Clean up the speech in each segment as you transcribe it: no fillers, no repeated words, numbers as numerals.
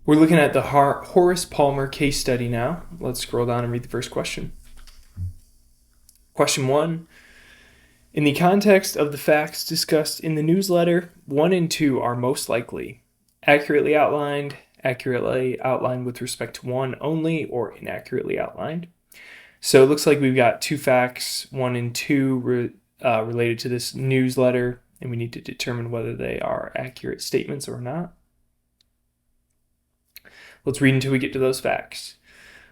We're looking at the Horace Palmer case study now. Let's scroll down and read the first question. Question 1. In the context of the facts discussed in the newsletter, 1 and 2 are most likely accurately outlined with respect to 1 only, or inaccurately outlined. So it looks like we've got 2 facts, 1 and 2 related to this newsletter, and we need to determine whether they are accurate statements or not. Let's read until we get to those facts.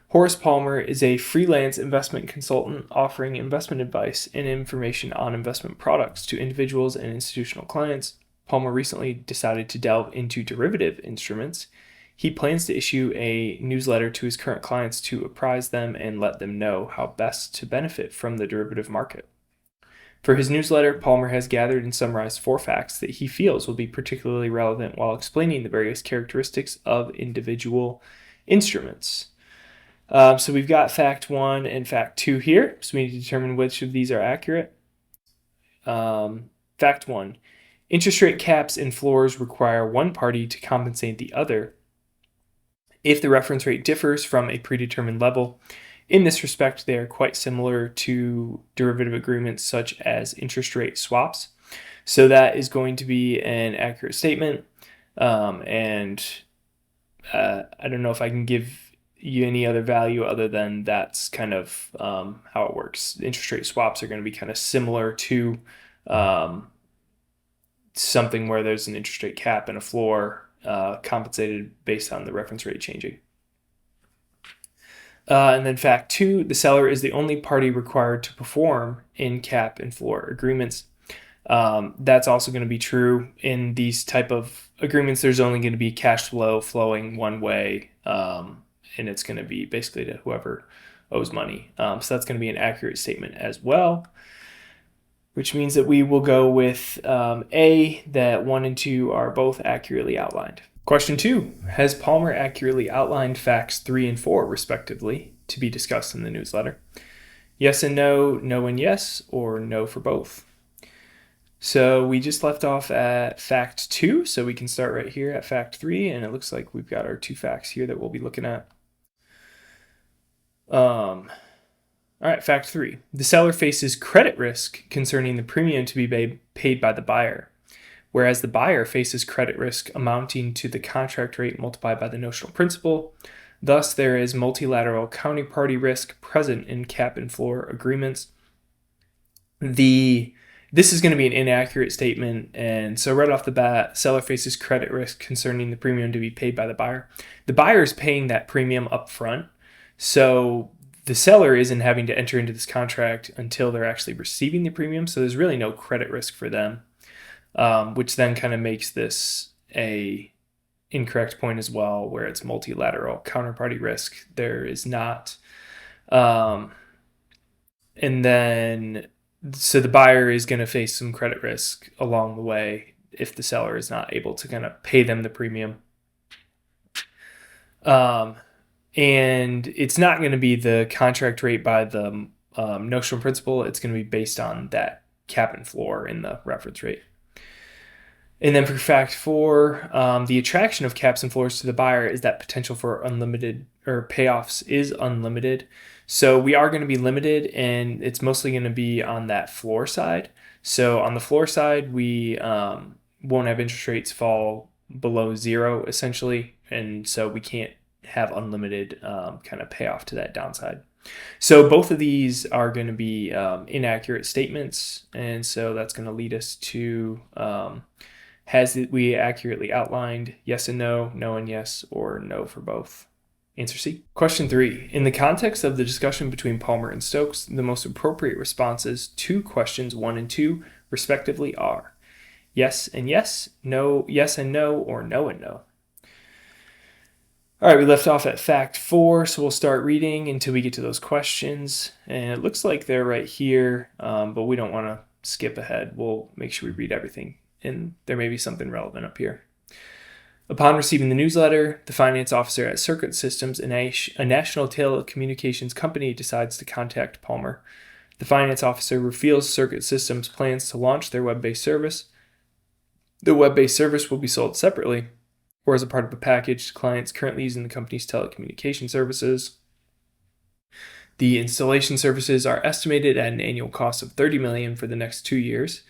Horace Palmer is a freelance investment consultant offering investment advice and information on investment products to individuals and institutional clients. Palmer recently decided to delve into derivative instruments. He plans to issue a newsletter to his current clients to apprise them and let them know how best to benefit from the derivative market. For his newsletter, Palmer has gathered and summarized 4 facts that he feels will be particularly relevant while explaining the various characteristics of individual instruments. So we've got fact 1 and fact 2 here, so we need to determine which of these are accurate. Fact 1. Interest rate caps and floors require one party to compensate the other if the reference rate differs from a predetermined level. In this respect, they are quite similar to derivative agreements such as interest rate swaps. So that is going to be an accurate statement. I don't know if I can give you any other value other than that's kind of how it works. Interest rate swaps are going to be kind of similar to something where there's an interest rate cap and a floor compensated based on the reference rate changing. And then fact 2, the seller is the only party required to perform in cap and floor agreements. That's also going to be true in these type of agreements. There's only going to be cash flow flowing one way, and it's going to be basically to whoever owes money. So that's going to be an accurate statement as well, which means that we will go with A, that 1 and 2 are both accurately outlined. Question 2, has Palmer accurately outlined facts 3 and 4, respectively, to be discussed in the newsletter? Yes and no, no and yes, or no for both? So we just left off at fact 2, so we can start right here at fact 3, and it looks like we've got our 2 facts here that we'll be looking at. All right, fact 3. The seller faces credit risk concerning the premium to be paid by the buyer, whereas the buyer faces credit risk amounting to the contract rate multiplied by the notional principal. Thus, there is multilateral counterparty risk present in cap and floor agreements. This is going to be an inaccurate statement, and so right off the bat, seller faces credit risk concerning the premium to be paid by the buyer. The buyer is paying that premium up front, so the seller isn't having to enter into this contract until they're actually receiving the premium, so there's really no credit risk for them. Which then kind of makes this a incorrect point as well, where it's multilateral counterparty risk. There is not. And then, so the buyer is going to face some credit risk along the way if the seller is not able to kind of pay them the premium. And it's not going to be the contract rate by the notional principal. It's going to be based on that cap and floor in the reference rate. And then for fact 4, the attraction of caps and floors to the buyer is that potential for unlimited or payoffs is unlimited. So we are going to be limited, and it's mostly going to be on that floor side. So on the floor side, we won't have interest rates fall below 0 essentially, and so we can't have unlimited kind of payoff to that downside. So both of these are going to be inaccurate statements, and so that's going to lead us to has we accurately outlined yes and no, no and yes, or no for both? Answer C. Question 3. In the context of the discussion between Palmer and Stokes, the most appropriate responses to questions 1 and 2, respectively, are yes and yes, no, yes and no, or no and no. All right, we left off at fact 4, so we'll start reading until we get to those questions. And it looks like they're right here, but we don't want to skip ahead. We'll make sure we read everything, and there may be something relevant up here. Upon receiving the newsletter, the finance officer at Circuit Systems, a national telecommunications company, decides to contact Palmer. The finance officer reveals Circuit Systems' plans to launch their web-based service. The web-based service will be sold separately or as a part of a package to clients currently using the company's telecommunication services. The installation services are estimated at an annual cost of $30 million for the next 2 years.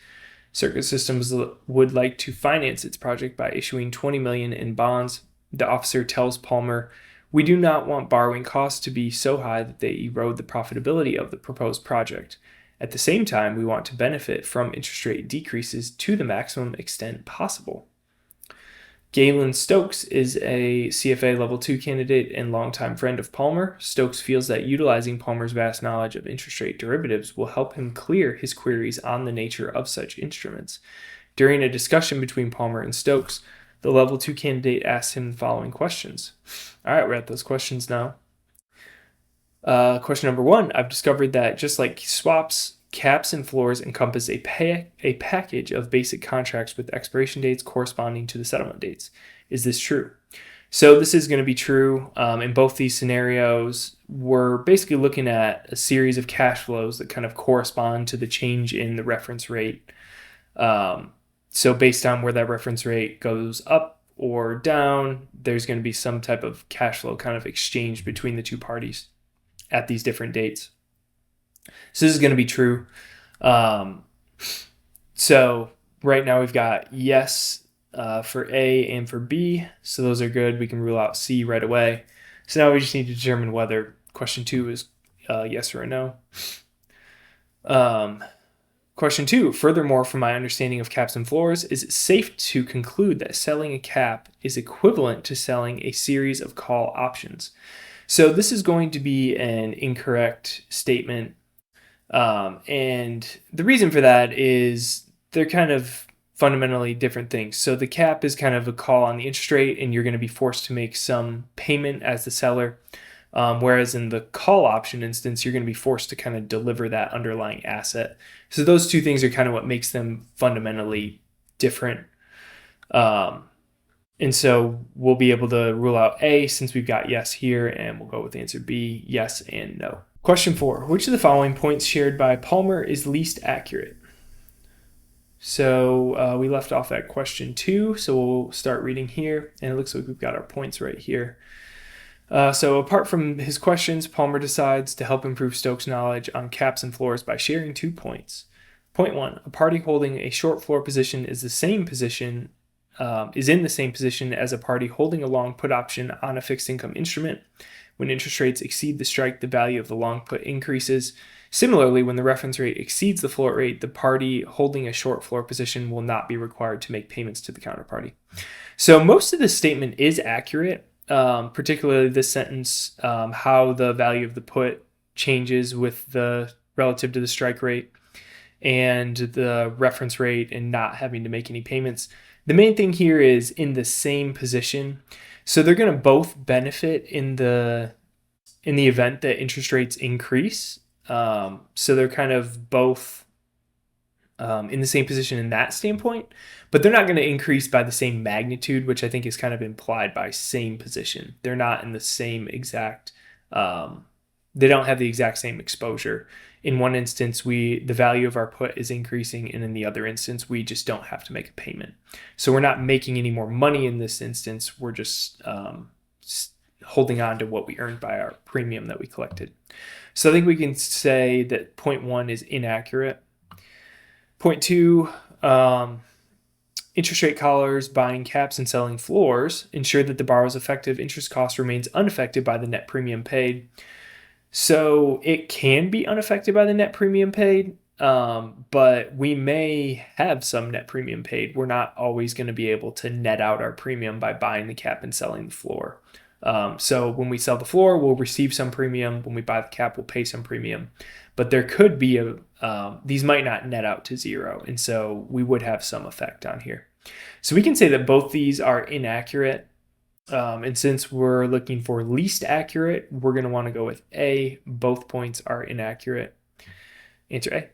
Circuit Systems would like to finance its project by issuing $20 million in bonds. The officer tells Palmer, "We do not want borrowing costs to be so high that they erode the profitability of the proposed project. At the same time, we want to benefit from interest rate decreases to the maximum extent possible." Galen Stokes is a CFA Level II candidate and longtime friend of Palmer. Stokes feels that utilizing Palmer's vast knowledge of interest rate derivatives will help him clear his queries on the nature of such instruments. During a discussion between Palmer and Stokes, the Level II candidate asked him the following questions. All right, we're at those questions now. Question number 1, I've discovered that just like swaps, caps and floors encompass a package of basic contracts with expiration dates corresponding to the settlement dates. Is this true? So this is going to be true. In both these scenarios, we're basically looking at a series of cash flows that kind of correspond to the change in the reference rate. So based on where that reference rate goes up or down, there's going to be some type of cash flow kind of exchange between the two parties at these different dates. So this is going to be true. So right now we've got yes for A and for B. So those are good. We can rule out C right away. So now we just need to determine whether question 2 is yes or a no. Question 2, furthermore, from my understanding of caps and floors, is it safe to conclude that selling a cap is equivalent to selling a series of call options? So this is going to be an incorrect statement. And the reason for that is they're kind of fundamentally different things. So the cap is kind of a call on the interest rate, and you're going to be forced to make some payment as the seller. Whereas in the call option instance, you're going to be forced to kind of deliver that underlying asset. So those two things are kind of what makes them fundamentally different. And so we'll be able to rule out A since we've got yes here, and we'll go with answer B, yes and no. Question 4, which of the following points shared by Palmer is least accurate? So we left off at question 2, so we'll start reading here, and it looks like we've got our points right here. So apart from his questions, Palmer decides to help improve Stokes' knowledge on caps and floors by sharing 2 points. Point 1, a party holding a short floor position is in the same position as a party holding a long put option on a fixed income instrument. When interest rates exceed the strike, the value of the long put increases. Similarly, when the reference rate exceeds the floor rate, the party holding a short floor position will not be required to make payments to the counterparty. So most of this statement is accurate, particularly this sentence, how the value of the put changes with the relative to the strike rate and the reference rate and not having to make any payments. The main thing here is in the same position. So they're going to both benefit in the event that interest rates increase. So they're kind of both in the same position in that standpoint, but they're not going to increase by the same magnitude, which I think is kind of implied by same position. They're not in the same exact, they don't have the exact same exposure. In one instance, the value of our put is increasing, and in the other instance, we just don't have to make a payment. So we're not making any more money in this instance. We're just holding on to what we earned by our premium that we collected. So I think we can say that point 1 is inaccurate. Point 2, interest rate collars buying caps and selling floors ensure that the borrower's effective interest cost remains unaffected by the net premium paid. So it can be unaffected by the net premium paid, but we may have some net premium paid. We're not always going to be able to net out our premium by buying the cap and selling the floor. So when we sell the floor, we'll receive some premium. When we buy the cap, we'll pay some premium. But there could be these might not net out to 0, and so we would have some effect on here. So we can say that both these are inaccurate. And since we're looking for least accurate, we're going to want to go with A. Both points are inaccurate. Answer A.